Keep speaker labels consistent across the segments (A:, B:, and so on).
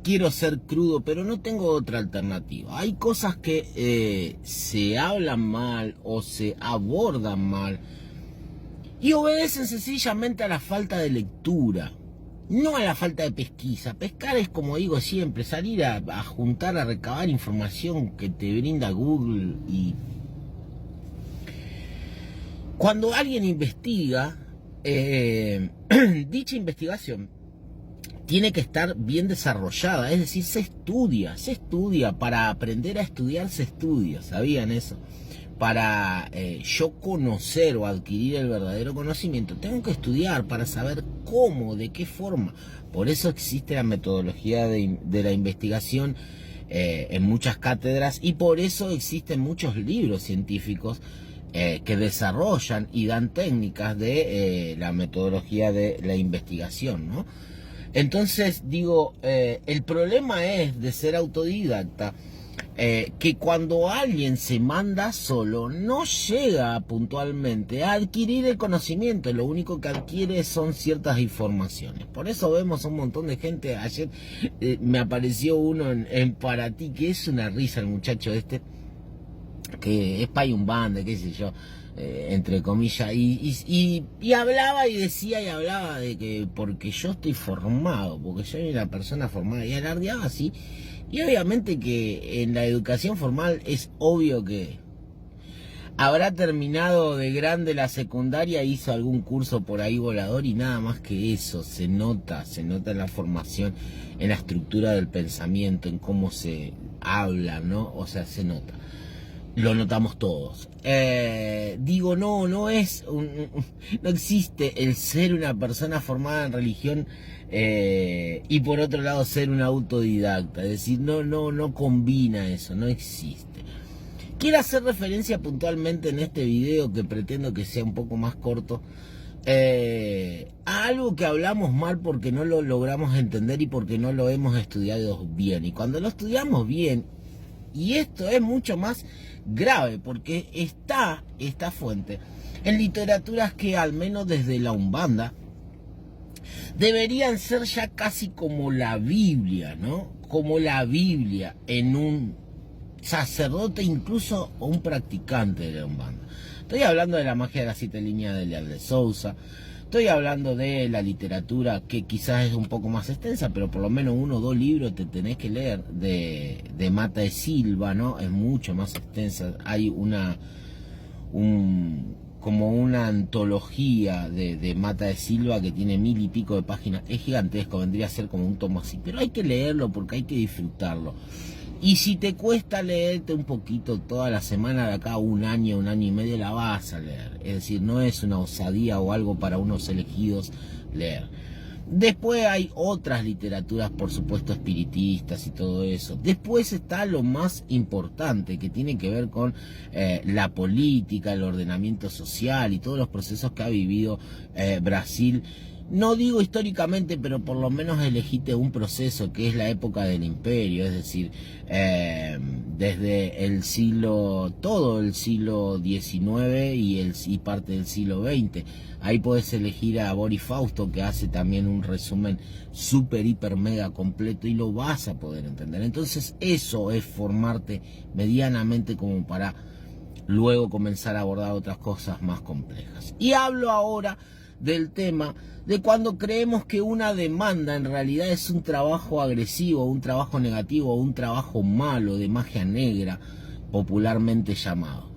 A: quiero ser crudo, pero no tengo otra alternativa. Hay cosas que se hablan mal o se abordan mal y obedecen sencillamente a la falta de lectura, no a la falta de pesquisa. Pescar es, como digo siempre, salir a juntar, a recabar información que te brinda Google. Y cuando alguien investiga, dicha investigación tiene que estar bien desarrollada, es decir, se estudia, para aprender a estudiar se estudia, ¿sabían eso? Para yo conocer o adquirir el verdadero conocimiento, tengo que estudiar para saber cómo, de qué forma. Por eso existe la metodología de la investigación en muchas cátedras, y por eso existen muchos libros científicos que desarrollan y dan técnicas de la metodología de la investigación, ¿no? Entonces digo, el problema es de ser autodidacta, que cuando alguien se manda solo no llega puntualmente a adquirir el conocimiento, lo único que adquiere son ciertas informaciones. Por eso vemos un montón de gente. Ayer me apareció uno en Paraty, que es una risa el muchacho este, que es payumbanda, qué sé yo, entre comillas, y hablaba y decía y hablaba de que porque yo estoy formado, porque yo soy una persona formada, y alardeaba así. Y obviamente que en la educación formal es obvio que habrá terminado de grande la secundaria, hizo algún curso por ahí volador y nada más que eso. Se nota en la formación, en la estructura del pensamiento, en cómo se habla, ¿no? O sea, se nota. Lo notamos todos. Digo, no existe el ser una persona formada en religión y por otro lado ser un autodidacta. Es decir, no combina eso, no existe. Quiero hacer referencia puntualmente en este video, que pretendo que sea un poco más corto, a algo que hablamos mal porque no lo logramos entender y porque no lo hemos estudiado bien. Y cuando lo estudiamos bien, y esto es mucho más grave, porque está esta fuente en literaturas que, al menos desde la Umbanda, deberían ser ya casi como la Biblia, ¿no? Como la Biblia en un sacerdote, incluso o un practicante de la Umbanda. Estoy hablando de la magia de las 7 líneas de Leal de Sousa. Estoy hablando de la literatura, que quizás es un poco más extensa, pero por lo menos 1 o 2 libros te tenés que leer, de Mata de Silva, ¿no? Es mucho más extensa. Hay como una antología de Mata de Silva que tiene 1000 y pico de páginas. Es gigantesco, vendría a ser como un tomo así, pero hay que leerlo porque hay que disfrutarlo. Y si te cuesta leerte un poquito toda la semana, de acá a un año y medio la vas a leer. Es decir, no es una osadía o algo para unos elegidos leer. Después hay otras literaturas, por supuesto, espiritistas y todo eso. Después está lo más importante, que tiene que ver con la política, el ordenamiento social y todos los procesos que ha vivido Brasil. No digo históricamente, pero por lo menos elegiste un proceso que es la época del imperio, es decir, desde el todo el siglo XIX y parte del siglo XX. Ahí podés elegir a Boris Fausto, que hace también un resumen súper, hiper, mega completo, y lo vas a poder entender. Entonces eso es formarte medianamente como para luego comenzar a abordar otras cosas más complejas. Y hablo ahora del tema de cuando creemos que una demanda en realidad es un trabajo agresivo, un trabajo negativo, un trabajo malo, de magia negra, popularmente llamado.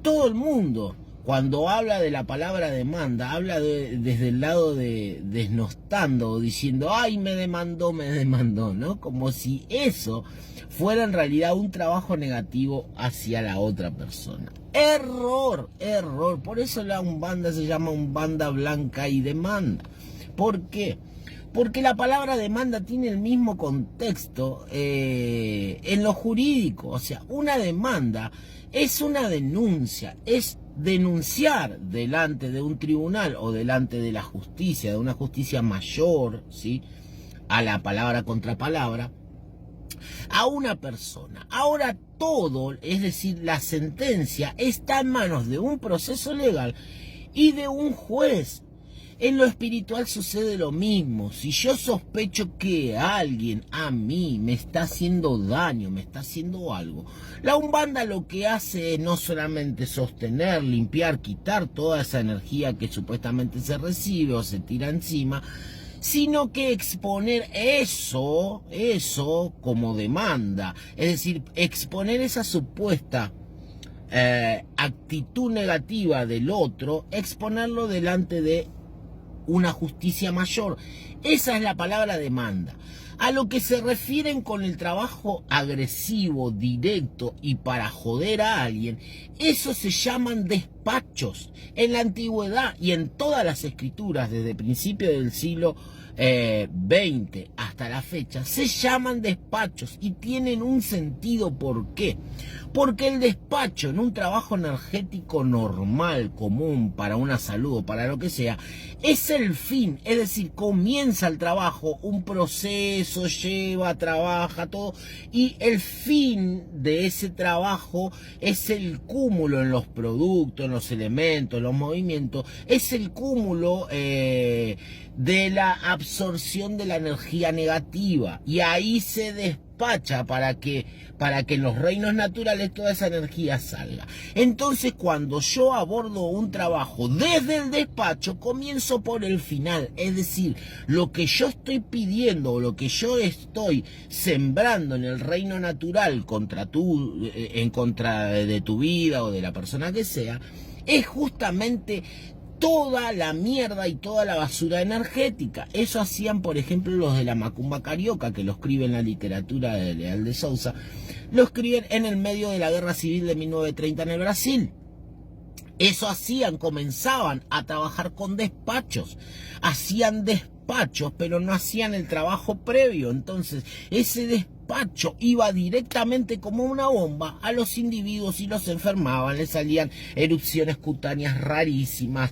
A: Todo el mundo, cuando habla de la palabra demanda, habla desde el lado de desnostando o diciendo, ay, me demandó, ¿no? Como si eso fuera en realidad un trabajo negativo hacia la otra persona. Error. Por eso la Umbanda se llama Umbanda Blanca y Demanda. ¿Por qué? Porque la palabra demanda tiene el mismo contexto en lo jurídico. O sea, una demanda es una denuncia, es denunciar delante de un tribunal o delante de la justicia, de una justicia mayor, ¿sí?, a la palabra contra palabra, a una persona. Ahora todo, es decir, la sentencia está en manos de un proceso legal y de un juez. En lo espiritual sucede lo mismo. Si yo sospecho que alguien a mí me está haciendo daño, me está haciendo algo, la Umbanda lo que hace es no solamente sostener, limpiar, quitar toda esa energía que supuestamente se recibe o se tira encima, sino que exponer eso como demanda. Es decir, exponer esa supuesta actitud negativa del otro, exponerlo delante de una justicia mayor. Esa es la palabra demanda. A lo que se refieren con el trabajo agresivo, directo y para joder a alguien, eso se llaman despachos. En la antigüedad y en todas las escrituras, desde el principio del siglo XX hasta la fecha, se llaman despachos y tienen un sentido. ¿Por qué? Porque el despacho en un trabajo energético normal, común, para una salud o para lo que sea, es el fin. Es decir, comienza el trabajo, un proceso, lleva, trabaja, todo, y el fin de ese trabajo es el cúmulo en los productos, en los elementos, en los movimientos, es el cúmulo de la absorción de la energía negativa, y ahí se despacha para que en los reinos naturales toda esa energía salga. Entonces, cuando yo abordo un trabajo desde el despacho, comienzo por el final, es decir, lo que yo estoy pidiendo o lo que yo estoy sembrando en el reino natural en contra de tu vida o de la persona que sea, es justamente toda la mierda y toda la basura energética. Eso hacían, por ejemplo, los de la Macumba Carioca, que lo escribe en la literatura de Leal de Souza. Lo escriben en el medio de la guerra civil de 1930 en el Brasil. Eso hacían, comenzaban a trabajar con despachos. Hacían despachos, pero no hacían el trabajo previo. Entonces, ese despacho iba directamente como una bomba a los individuos y los enfermaban. Les salían erupciones cutáneas rarísimas,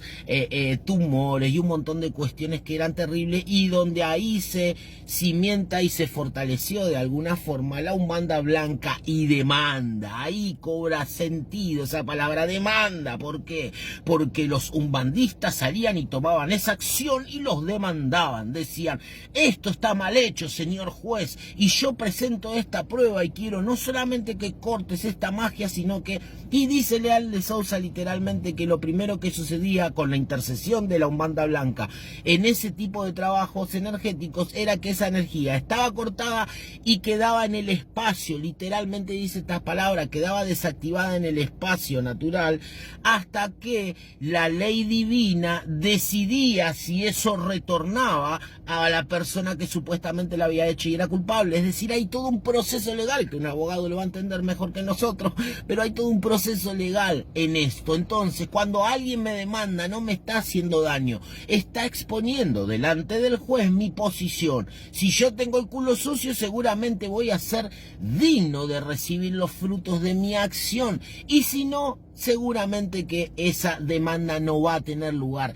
A: tumores y un montón de cuestiones que eran terribles, y donde ahí se cimienta y se fortaleció de alguna forma la Umbanda blanca y demanda. Ahí cobra sentido esa palabra demanda. ¿Por qué? Porque los umbandistas salían y tomaban esa acción y los demandaban. Decían: esto está mal hecho, señor juez, y yo presento esta prueba y quiero no solamente que cortes esta magia, sino que... Y dice Leal de Souza literalmente que lo primero que sucedía con la intercesión de la Umbanda blanca en ese tipo de trabajos energéticos era que esa energía estaba cortada y quedaba en el espacio. Literalmente dice estas palabras: quedaba desactivada en el espacio natural, hasta que la ley divina decidía si eso retornaba a la persona que supuestamente la había hecho y era culpable. Es decir, hay todo un proceso legal, que un abogado lo va a entender mejor que nosotros, pero hay todo un proceso legal en esto. Entonces, cuando alguien me demanda, no me está haciendo daño, está exponiendo delante del juez mi posición. Si yo tengo el culo sucio, seguramente voy a ser digno de recibir los frutos de mi acción, y si no, seguramente que esa demanda no va a tener lugar.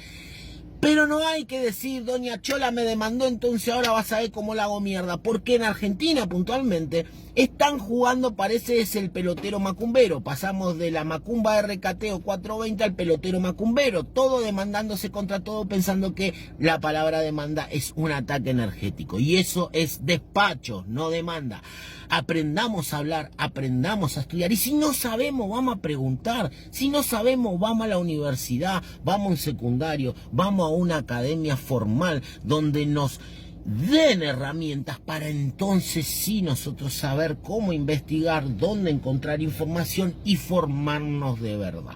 A: Pero no hay que decir: doña Chola me demandó, entonces ahora vas a ver cómo la hago mierda. Porque en Argentina, puntualmente, están jugando, parece, es el pelotero macumbero. Pasamos de la macumba RKT o 420 al pelotero macumbero. Todo demandándose contra todo, pensando que la palabra demanda es un ataque energético. Y eso es despacho, no demanda. Aprendamos a hablar, aprendamos a estudiar. Y si no sabemos, vamos a preguntar. Si no sabemos, vamos a la universidad, vamos a un secundario, vamos a una academia formal donde nos den herramientas para entonces sí nosotros saber cómo investigar, dónde encontrar información y formarnos de verdad.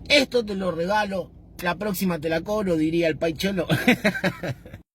A: Esto te lo regalo, la próxima te la cobro, diría el Pai Cholo.